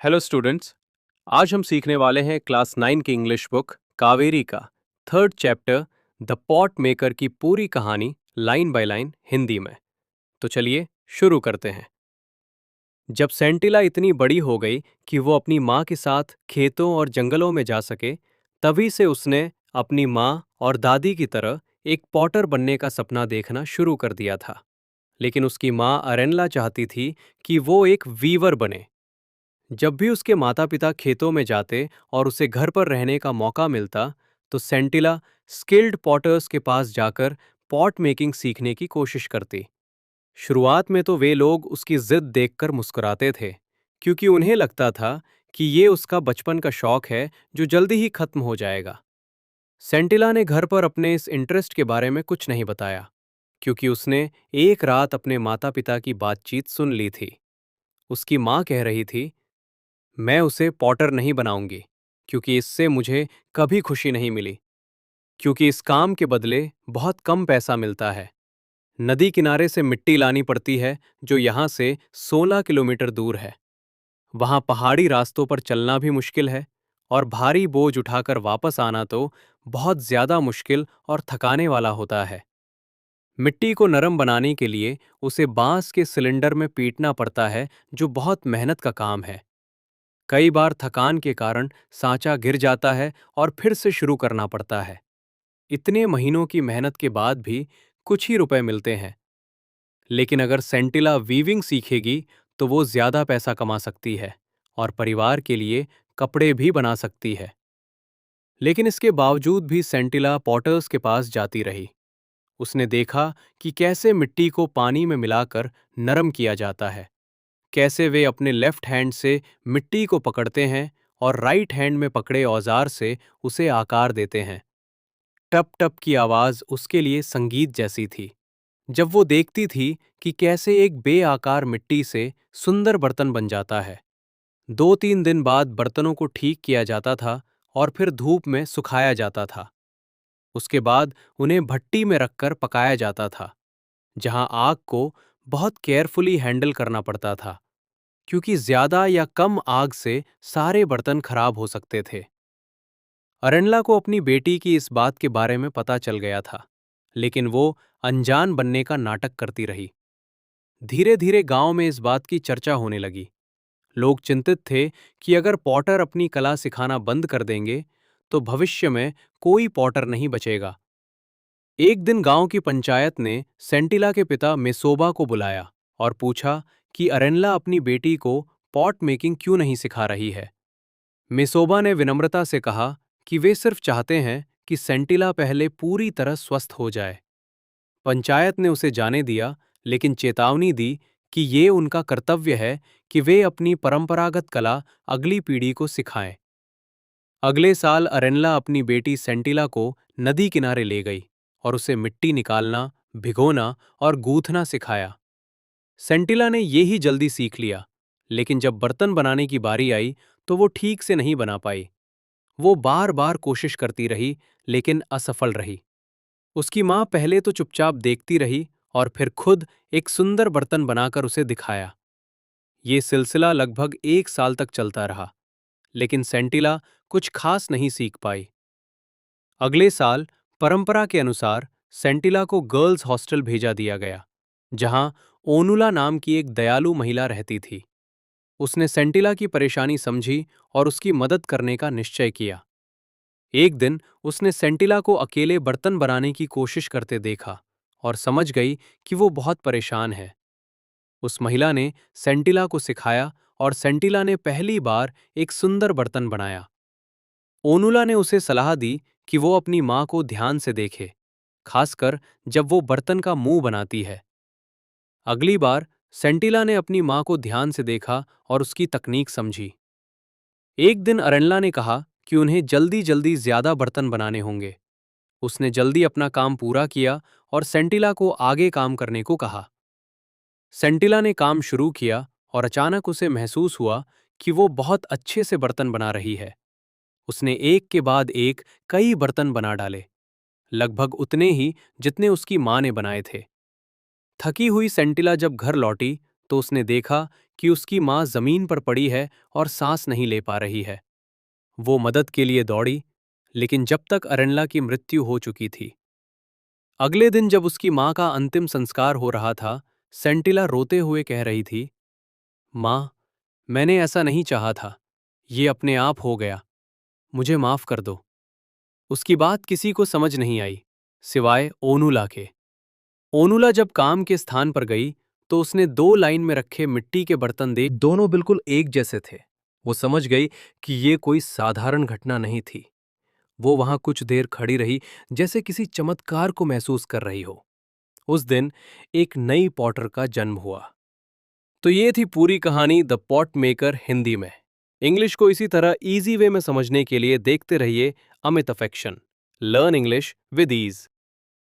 Hello students. आज हम सीखने वाले हैं क्लास 9 की इंग्लिश बुक कावेरी का third chapter the pot maker की पूरी कहानी लाइन बाय लाइन हिंदी में। तो चलिए शुरू करते हैं। जब सेंटिला इतनी बड़ी हो गई कि वो अपनी माँ के साथ खेतों और जंगलों में जा सके, तभी से उसने अपनी माँ और दादी की तरह एक पॉटर बनने का सपना देखना शुरू कर दिया था। लेकिन उसकी माँ अरेनला चाहती थी कि वो एक वीवर बने। जब भी उसके माता पिता खेतों में जाते और उसे घर पर रहने का मौका मिलता, तो सेंटिला स्किल्ड पॉटर्स के पास जाकर पॉट मेकिंग सीखने की कोशिश करती। शुरुआत में तो वे लोग उसकी जिद देखकर मुस्कुराते थे, क्योंकि उन्हें लगता था कि ये उसका बचपन का शौक है जो जल्दी ही खत्म हो जाएगा। सेंटिला ने घर पर अपने इस इंटरेस्ट के बारे में कुछ नहीं बताया, क्योंकि उसने एक रात अपने माता पिता की बातचीत सुन ली थी। उसकी माँ कह रही थी, मैं उसे पॉटर नहीं बनाऊंगी, क्योंकि इससे मुझे कभी खुशी नहीं मिली, क्योंकि इस काम के बदले बहुत कम पैसा मिलता है। नदी किनारे से मिट्टी लानी पड़ती है, जो यहाँ से 16 किलोमीटर दूर है। वहाँ पहाड़ी रास्तों पर चलना भी मुश्किल है, और भारी बोझ उठाकर वापस आना तो बहुत ज्यादा मुश्किल और थकाने वाला होता है। मिट्टी को नरम बनाने के लिए उसे बांस के सिलेंडर में पीटना पड़ता है, जो बहुत मेहनत का काम है। कई बार थकान के कारण सांचा गिर जाता है और फिर से शुरू करना पड़ता है। इतने महीनों की मेहनत के बाद भी कुछ ही रुपए मिलते हैं। लेकिन अगर सेंटिला वीविंग सीखेगी तो वो ज्यादा पैसा कमा सकती है और परिवार के लिए कपड़े भी बना सकती है। लेकिन इसके बावजूद भी सेंटिला पॉटर्स के पास जाती रही। उसने देखा कि कैसे मिट्टी को पानी में मिलाकर नरम किया जाता है, कैसे वे अपने लेफ्ट हैंड से मिट्टी को पकड़ते हैं और राइट हैंड में पकड़े औजार से उसे आकार देते हैं। टप टप की आवाज उसके लिए संगीत जैसी थी। जब वो देखती थी कि कैसे एक बेआकार मिट्टी से सुंदर बर्तन बन जाता है। 2-3 दिन बाद बर्तनों को ठीक किया जाता था और फिर धूप में सुखाया जाता था। उसके बाद उन्हें भट्टी में रखकर पकाया जाता था, जहां आग को बहुत केयरफुली हैंडल करना पड़ता था, क्योंकि ज्यादा या कम आग से सारे बर्तन खराब हो सकते थे। अरनला को अपनी बेटी की इस बात के बारे में पता चल गया था, लेकिन वो अनजान बनने का नाटक करती रही। धीरे धीरे गांव में इस बात की चर्चा होने लगी। लोग चिंतित थे कि अगर पॉटर अपनी कला सिखाना बंद कर देंगे, तो भविष्य में कोई पॉटर नहीं बचेगा। एक दिन गांव की पंचायत ने सेंटिला के पिता मेसोबा को बुलाया और पूछा कि अरेनला अपनी बेटी को पॉट मेकिंग क्यों नहीं सिखा रही है। मेसोबा ने विनम्रता से कहा कि वे सिर्फ चाहते हैं कि सेंटिला पहले पूरी तरह स्वस्थ हो जाए। पंचायत ने उसे जाने दिया, लेकिन चेतावनी दी कि ये उनका कर्तव्य है कि वे अपनी परंपरागत कला अगली पीढ़ी को सिखाएं। अगले साल अरेनला अपनी बेटी सेंटिला को नदी किनारे ले गई और उसे मिट्टी निकालना, भिगोना और गूंथना सिखाया। सेंटिला ने ये ही जल्दी सीख लिया, लेकिन जब बर्तन बनाने की बारी आई तो वो ठीक से नहीं बना पाई। वो बार बार कोशिश करती रही, लेकिन असफल रही। उसकी माँ पहले तो चुपचाप देखती रही और फिर खुद एक सुंदर बर्तन बनाकर उसे दिखाया। ये सिलसिला लगभग 1 साल तक चलता रहा, लेकिन सेंटिला कुछ खास नहीं सीख पाई। अगले साल परंपरा के अनुसार सेंटिला को गर्ल्स हॉस्टल भेजा दिया गया, जहां ओनुला नाम की एक दयालु महिला रहती थी। उसने सेंटिला की परेशानी समझी और उसकी मदद करने का निश्चय किया। एक दिन उसने सेंटिला को अकेले बर्तन बनाने की कोशिश करते देखा और समझ गई कि वो बहुत परेशान है। उस महिला ने सेंटिला को सिखाया और सेंटिला ने पहली बार एक सुंदर बर्तन बनाया। ओनुला ने उसे सलाह दी कि वो अपनी माँ को ध्यान से देखे, खासकर जब वो बर्तन का मुंह बनाती है। अगली बार सेंटिला ने अपनी माँ को ध्यान से देखा और उसकी तकनीक समझी। एक दिन अरेनला ने कहा कि उन्हें जल्दी जल्दी ज्यादा बर्तन बनाने होंगे। उसने जल्दी अपना काम पूरा किया और सेंटिला को आगे काम करने को कहा। सेंटिला ने काम शुरू किया और अचानक उसे महसूस हुआ कि वो बहुत अच्छे से बर्तन बना रही है। उसने एक के बाद एक कई बर्तन बना डाले, लगभग उतने ही जितने उसकी माँ ने बनाए थे। थकी हुई सेंटिला जब घर लौटी तो उसने देखा कि उसकी माँ जमीन पर पड़ी है और सांस नहीं ले पा रही है। वो मदद के लिए दौड़ी, लेकिन जब तक अरनला की मृत्यु हो चुकी थी। अगले दिन जब उसकी माँ का अंतिम संस्कार हो रहा था, सेंटिला रोते हुए कह रही थी, माँ, मैंने ऐसा नहीं चाहा था। ये अपने आप हो गया। मुझे माफ कर दो। उसकी बात किसी को समझ नहीं आई, सिवाय ओनुला के। ओनुला जब काम के स्थान पर गई, तो उसने 2 लाइन में रखे मिट्टी के बर्तन देख दोनों बिल्कुल एक जैसे थे। वो समझ गई कि ये कोई साधारण घटना नहीं थी। वो वहां कुछ देर खड़ी रही, जैसे किसी चमत्कार को महसूस कर रही हो। उस दिन एक नई पॉटर का जन्म हुआ। तो ये थी पूरी कहानी द पॉट मेकर हिंदी में। इंग्लिश को इसी तरह इजी वे में समझने के लिए देखते रहिए Amit affection. Learn English with ease.